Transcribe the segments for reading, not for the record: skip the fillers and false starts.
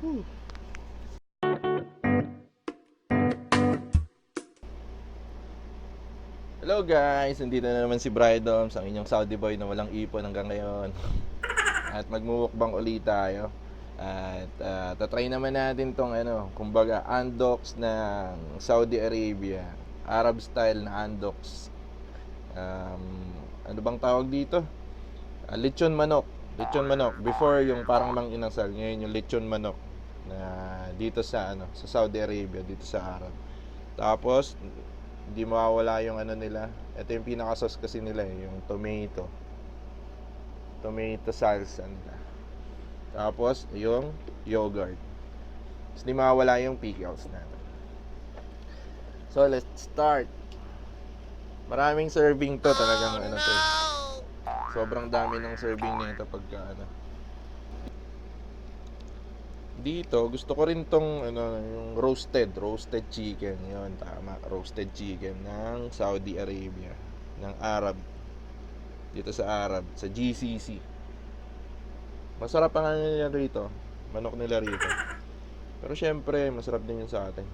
Hello guys, nandito na naman si Bridoms, ang inyong Saudi boy na walang ipon hanggang ngayon. At magmumukbang ulit tayo. At tatry naman natin tong kumbaga Andoks ng Saudi Arabia, Arab style na Andoks. Ano bang tawag dito? Litson Manok. Litson Manok. Before yung parang mang inasal, ngayon yung Litson Manok na dito sa sa Saudi Arabia, dito sa Arab. Tapos hindi mawawala yung nila. Ito yung pinaka-sauce kasi nila, yung tomato salsa nila. Tapos yung yogurt. Tapos hindi mawawala yung pickles natin. So let's start. Maraming serving to, talagang to. Sobrang dami ng serving nito pagka Dito, gusto ko rin tong yung roasted chicken, 'yon, tama, roasted chicken ng Saudi Arabia, ng Arab. Dito sa Arab, sa GCC. Masarap ang nila rito, manok nila rito. Pero syempre, masarap din 'yun sa atin.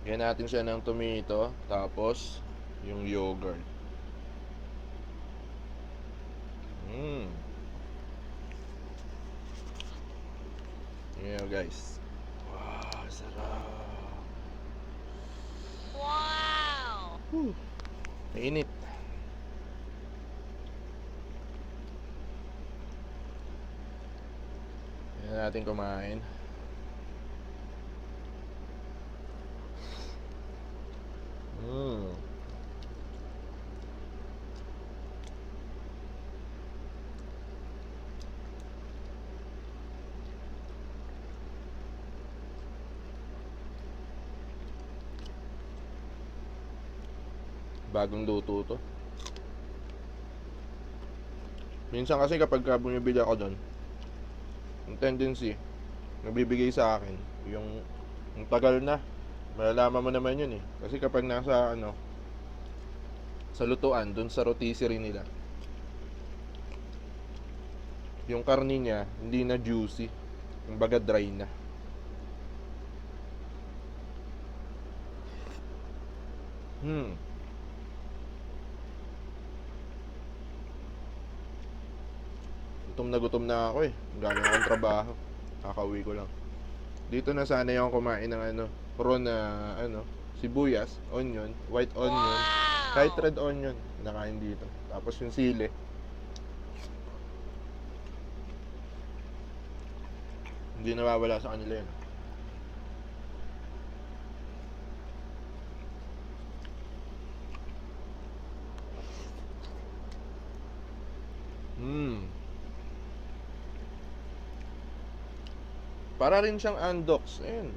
Yan natin siya ng tomato, tapos yung yogurt. Yeah, guys. Wow, sarap. Wow. Mainit. Yan natin kumain. Bagong luto to. Minsan kasi kapag bumibili ako doon, yung tendency, nagbibigay sa akin yung tagal na. Malalaman mo naman yun eh. Kasi kapag nasa sa lutuan, doon sa rotisserie nila, yung karni niya hindi na juicy, yung baga dry na. Gutom na ako eh. Galing akong trabaho. Kakauwi ko lang. Dito na sana yung kumain ng raw na sibuyas, onion, white onion, kahit red onion, nakain dito. Tapos yung sili. Hindi nawawala sa kanila yun. Para rin siyang Andoks. Ayun.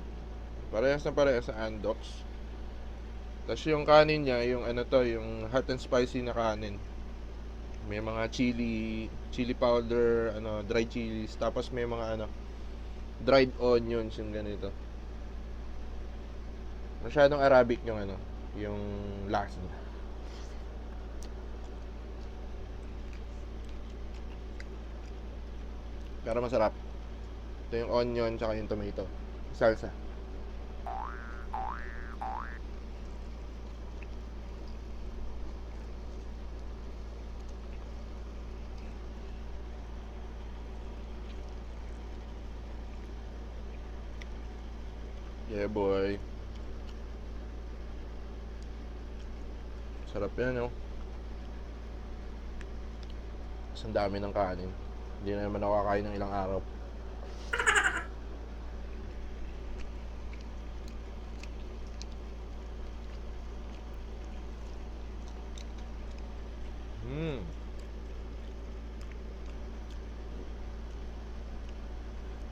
Parehas sa Andoks. Tapos yung kanin niya, yung yung hot and spicy na kanin. May mga chili powder, dried chilies, tapos may mga dried onions yung ganito. Masyadong Arabic yung yung lasa niya. Pero masarap. Ito yung onion tsaka yung tomato. Salsa. Yeah boy. Sarap yan Ang dami ng kanin. Hindi na naman ako kakain ng ilang araw.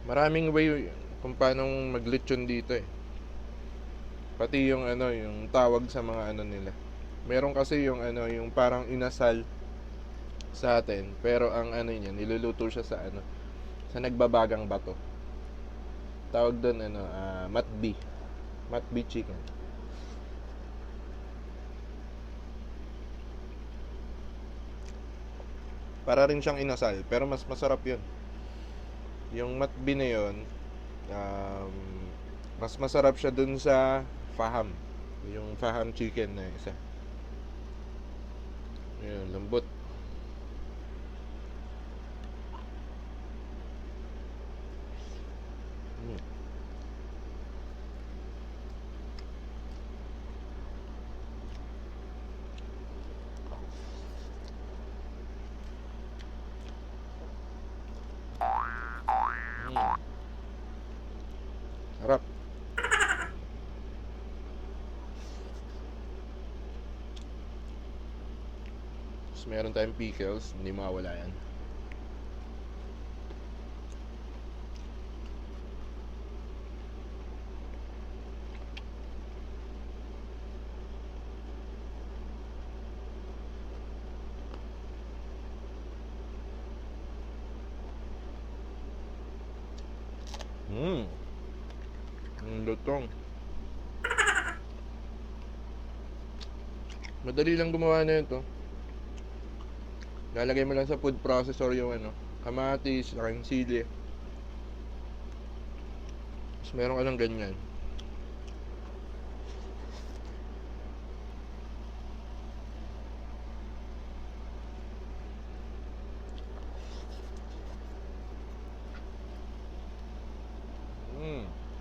Maraming way kung paano maglechon dito eh. Pati yung yung tawag sa mga nila. Meron kasi yung yung parang inasal sa atin, pero ang niya niluluto siya sa sa nagbabagang bato. Tawag doon matbi. Matbi chicken. Para rin siyang inasal, pero mas masarap 'yun. Yung matbi na 'yun, um, mas masarap siya dun sa faham. Yung faham chicken na isa. Yun, lambot. Mm. Mm. Harap. Tapos meron tayong pickles, hindi mawala yan. Ang lutong. Madali lang gumawa na ito. Lalagay mo lang sa food processor yung kamatis, saka yung sili. Tapos meron ka lang ganyan.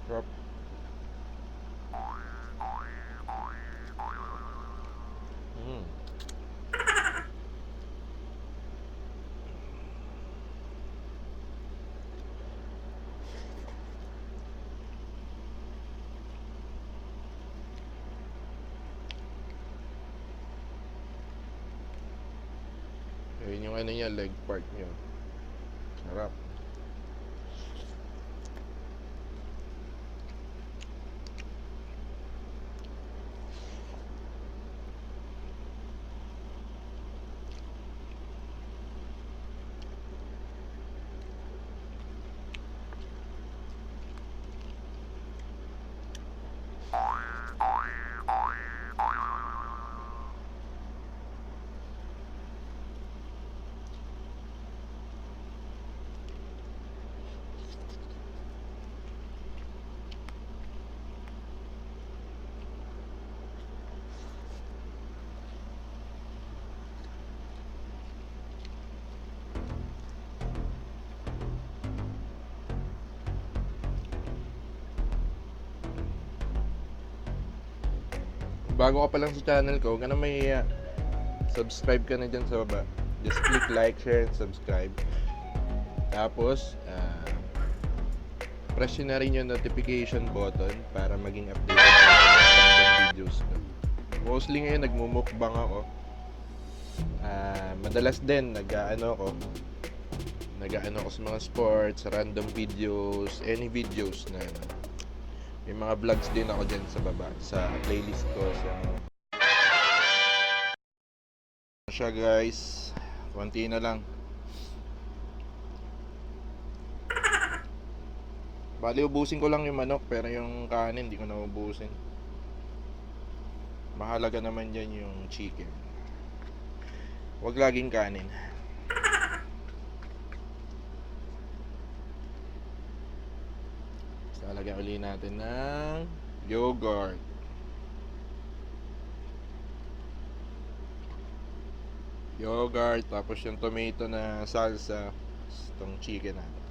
Sarap. Ayun yung niya, leg part niya. Sarap. Bago ka pa lang sa channel ko, huwag ka na mahiya. Subscribe ka na dyan sa baba. Just click like, share, and subscribe. Tapos, press nyo na rin yung notification button para maging updated sa mga videos ko. Mostly ngayon, nagmumukbang ako. Madalas din, nag-ano ko sa mga sports, random videos, any videos na may mga vlogs din ako dyan sa baba, sa playlist ko. Siya guys, konti na lang. Bali, ubusin ko lang yung manok, pero yung kanin hindi ko na ubusin. Mahalaga naman dyan yung chicken. Huwag laging kanin. Lalagyan ulit natin ng yogurt. Tapos yung tomato na salsa, itong chicken natin.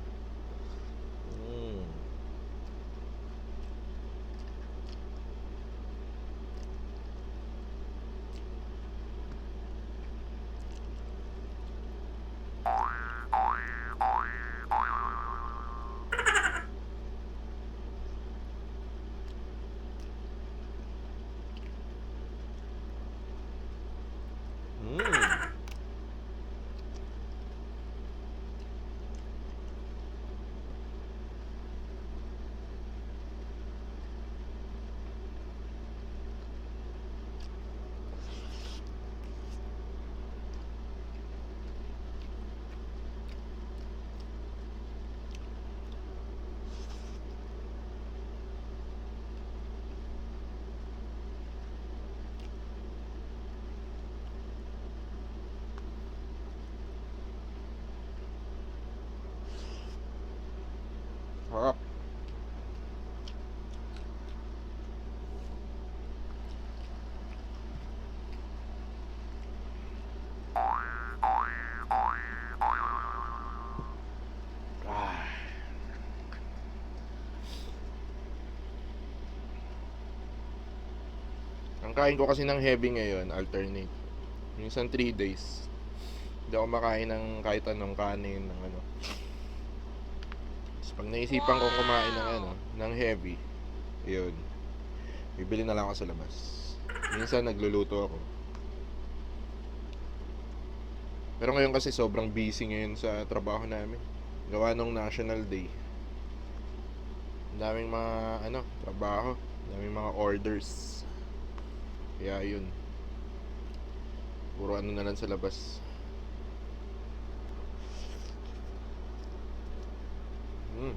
Ang kain ko kasi ng heavy ngayon, alternate. Minsan 3 days. Hindi ako makain ng kahit anong kanin, ng ano. Tapos pag naisipan ko kumain ng ano, ng heavy, yun. Bibili na lang ako sa labas. Minsan nagluluto ako. Pero ngayon kasi sobrang busy ngayon sa trabaho namin. Gawa nung National Day. Ang daming mga ano, trabaho, ang daming mga orders. Kaya yun. Puro ano na lang sa labas. Mm.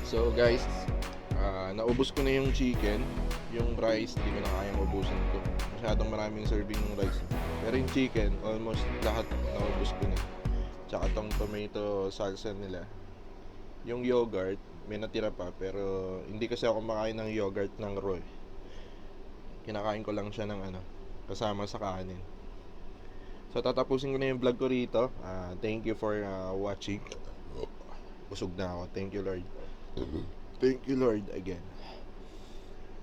So guys, naubos ko na yung chicken. Yung rice, di ko na kayang ubusin ko. Masyadong maraming serving ng rice. Pero yung chicken, almost lahat naubos ko na. Tsaka tong tomato salsa nila. Yung yogurt, may natira pa. Pero hindi kasi ako makain ng yogurt ng raw. Kinakain ko lang siya ng ano, kasama sa kanin. So tatapusin ko na yung vlog ko rito. Thank you for watching. Busog na ako. Thank you Lord. Thank you Lord again.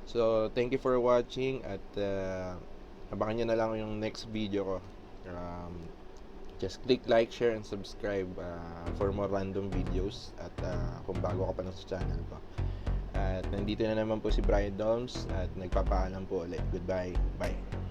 So thank you for watching. At abangan nyo na lang yung next video ko. Just click like, share, and subscribe for more random videos. At kung bago ka pa lang sa channel ko. At nandito na naman po si Brian Doms. At nagpapaalam po ulit. Goodbye. Bye.